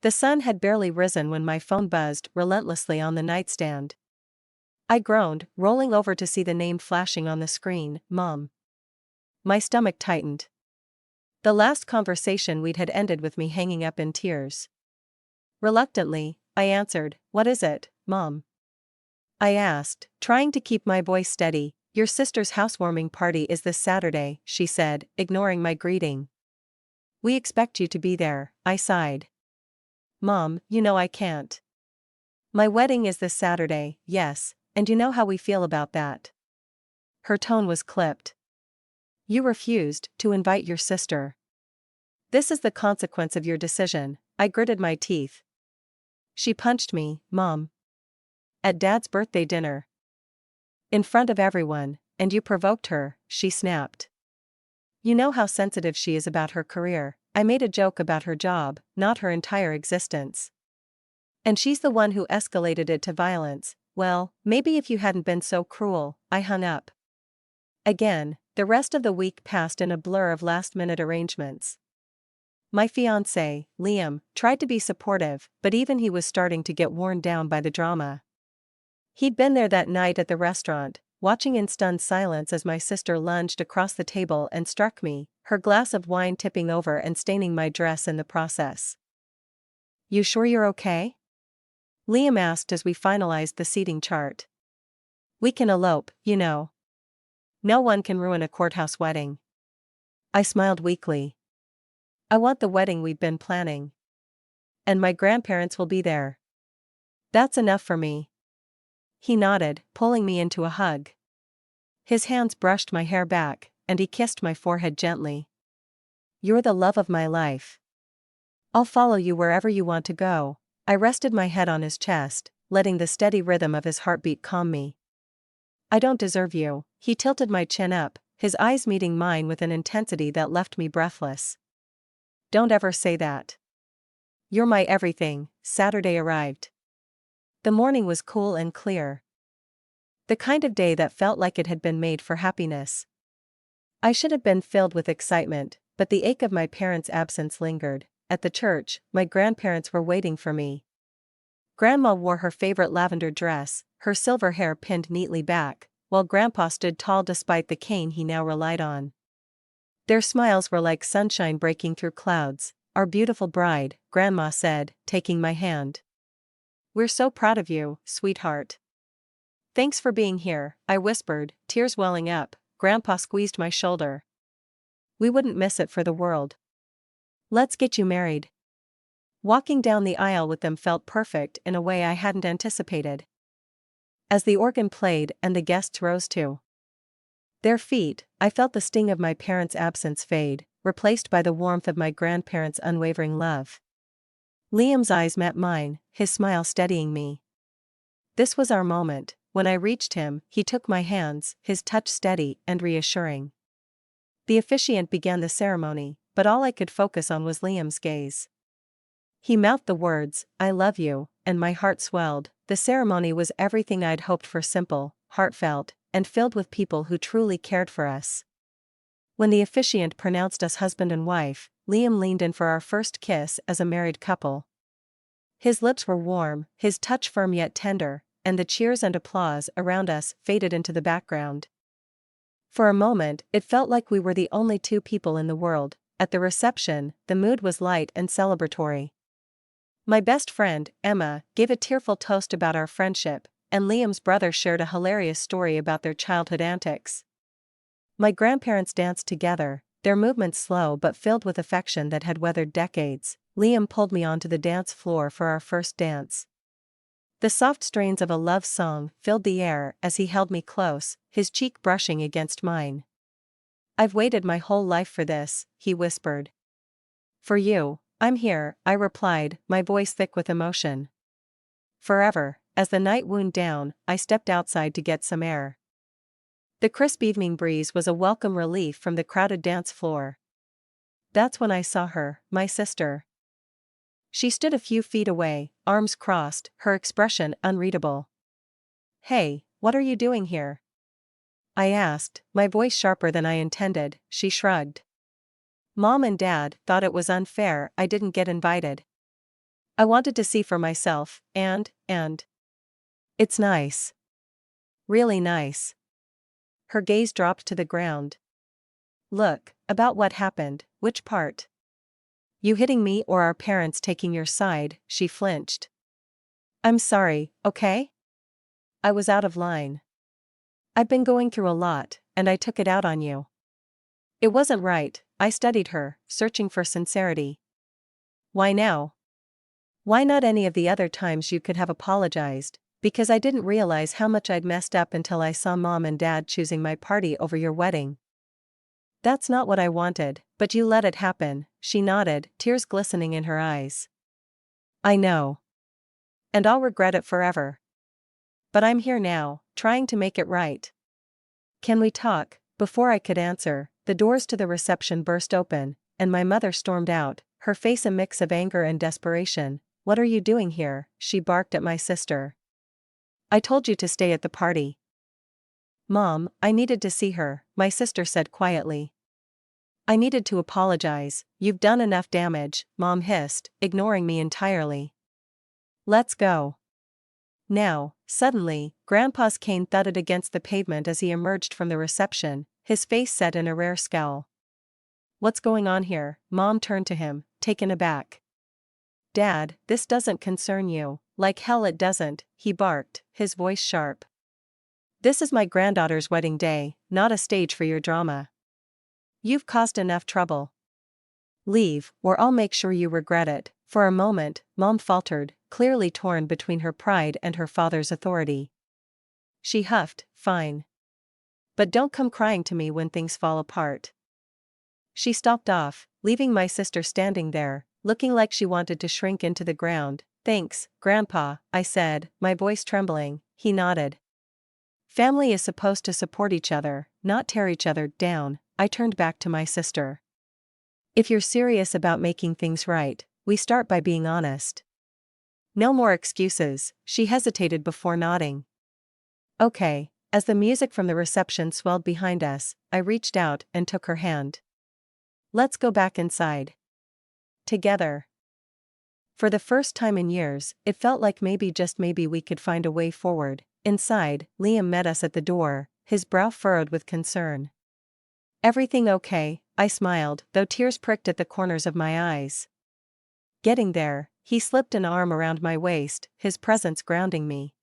The sun had barely risen when my phone buzzed relentlessly on the nightstand. I groaned, rolling over to see the name flashing on the screen, Mom. My stomach tightened. The last conversation we'd had ended with me hanging up in tears. Reluctantly, I answered, "What is it, Mom?" I asked, trying to keep my voice steady. "Your sister's housewarming party is this Saturday," she said, ignoring my greeting. "We expect you to be there," I sighed. "Mom, you know I can't. My wedding is this Saturday, yes, and you know how we feel about that." Her tone was clipped. "You refused to invite your sister. This is the consequence of your decision." I gritted my teeth. "She punched me, Mom. At Dad's birthday dinner. In front of everyone, and you provoked her," she snapped. "You know how sensitive she is about her career. I made a joke about her job, not her entire existence. And she's the one who escalated it to violence. Well, maybe if you hadn't been so cruel." I hung up. Again, the rest of the week passed in a blur of last-minute arrangements. My fiancé, Liam, tried to be supportive, but even he was starting to get worn down by the drama. He'd been there that night at the restaurant, watching in stunned silence as my sister lunged across the table and struck me, her glass of wine tipping over and staining my dress in the process. "You sure you're okay?" Liam asked as we finalized the seating chart. "We can elope, you know. No one can ruin a courthouse wedding." I smiled weakly. "I want the wedding we've been planning. And my grandparents will be there. That's enough for me." He nodded, pulling me into a hug. His hands brushed my hair back, and he kissed my forehead gently. "You're the love of my life. I'll follow you wherever you want to go." I rested my head on his chest, letting the steady rhythm of his heartbeat calm me. "I don't deserve you." He tilted my chin up, his eyes meeting mine with an intensity that left me breathless. "Don't ever say that. You're my everything." Saturday arrived. The morning was cool and clear. The kind of day that felt like it had been made for happiness. I should have been filled with excitement, but the ache of my parents' absence lingered. At the church, my grandparents were waiting for me. Grandma wore her favorite lavender dress, her silver hair pinned neatly back, while Grandpa stood tall despite the cane he now relied on. Their smiles were like sunshine breaking through clouds. "Our beautiful bride," Grandma said, taking my hand. "We're so proud of you, sweetheart." "Thanks for being here," I whispered, tears welling up. Grandpa squeezed my shoulder. "We wouldn't miss it for the world. Let's get you married." Walking down the aisle with them felt perfect in a way I hadn't anticipated. As the organ played and the guests rose to their feet, I felt the sting of my parents' absence fade, replaced by the warmth of my grandparents' unwavering love. Liam's eyes met mine, his smile steadying me. This was our moment. When I reached him, he took my hands, his touch steady and reassuring. The officiant began the ceremony, but all I could focus on was Liam's gaze. He mouthed the words, "I love you," and my heart swelled. The ceremony was everything I'd hoped for: simple, heartfelt, and filled with people who truly cared for us. When the officiant pronounced us husband and wife, Liam leaned in for our first kiss as a married couple. His lips were warm, his touch firm yet tender, and the cheers and applause around us faded into the background. For a moment, it felt like we were the only two people in the world. At the reception, the mood was light and celebratory. My best friend, Emma, gave a tearful toast about our friendship, and Liam's brother shared a hilarious story about their childhood antics. My grandparents danced together, their movements slow but filled with affection that had weathered decades. Liam pulled me onto the dance floor for our first dance. The soft strains of a love song filled the air as he held me close, his cheek brushing against mine. "I've waited my whole life for this," he whispered. "For you, I'm here," I replied, my voice thick with emotion. "Forever." As the night wound down, I stepped outside to get some air. The crisp evening breeze was a welcome relief from the crowded dance floor. That's when I saw her, my sister. She stood a few feet away, arms crossed, her expression unreadable. "Hey, what are you doing here?" I asked, my voice sharper than I intended. She shrugged. "Mom and Dad thought it was unfair I didn't get invited." I wanted to see for myself, and. It's nice. Really nice. Her gaze dropped to the ground. Look, about what happened, which part? You hitting me or our parents taking your side? She flinched. I'm sorry, okay? I was out of line. I've been going through a lot, and I took it out on you. It wasn't right. I studied her, searching for sincerity. Why now? Why not any of the other times you could have apologized? Because I didn't realize how much I'd messed up until I saw Mom and Dad choosing my party over your wedding. That's not what I wanted, but you let it happen, she nodded, tears glistening in her eyes. I know. And I'll regret it forever. But I'm here now, trying to make it right. Can we talk? Before I could answer, the doors to the reception burst open, and my mother stormed out, her face a mix of anger and desperation. What are you doing here? She barked at my sister. I told you to stay at the party. Mom, I needed to see her, my sister said quietly. I needed to apologize. You've done enough damage, Mom hissed, ignoring me entirely. Let's go. Now, suddenly, Grandpa's cane thudded against the pavement as he emerged from the reception, his face set in a rare scowl. What's going on here? Mom turned to him, taken aback. Dad, this doesn't concern you. Like hell it doesn't, he barked, his voice sharp. This is my granddaughter's wedding day, not a stage for your drama. You've caused enough trouble. Leave, or I'll make sure you regret it. For a moment, Mom faltered, clearly torn between her pride and her father's authority. She huffed, fine. But don't come crying to me when things fall apart. She stopped off, leaving my sister standing there, looking like she wanted to shrink into the ground. Thanks, Grandpa, I said, my voice trembling. He nodded. Family is supposed to support each other, not tear each other down. I turned back to my sister. If you're serious about making things right, we start by being honest. No more excuses, she hesitated before nodding. Okay. As the music from the reception swelled behind us, I reached out and took her hand. Let's go back inside. Together. For the first time in years, it felt like maybe just maybe we could find a way forward. Inside, Liam met us at the door, his brow furrowed with concern. Everything okay? I smiled, though tears pricked at the corners of my eyes. Getting there, he slipped an arm around my waist, his presence grounding me.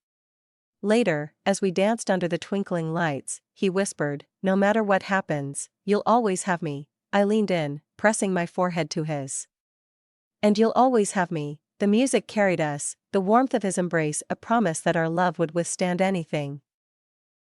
Later, as we danced under the twinkling lights, he whispered, no matter what happens, you'll always have me. I leaned in, pressing my forehead to his. And you'll always have me. The music carried us, the warmth of his embrace a promise that our love would withstand anything.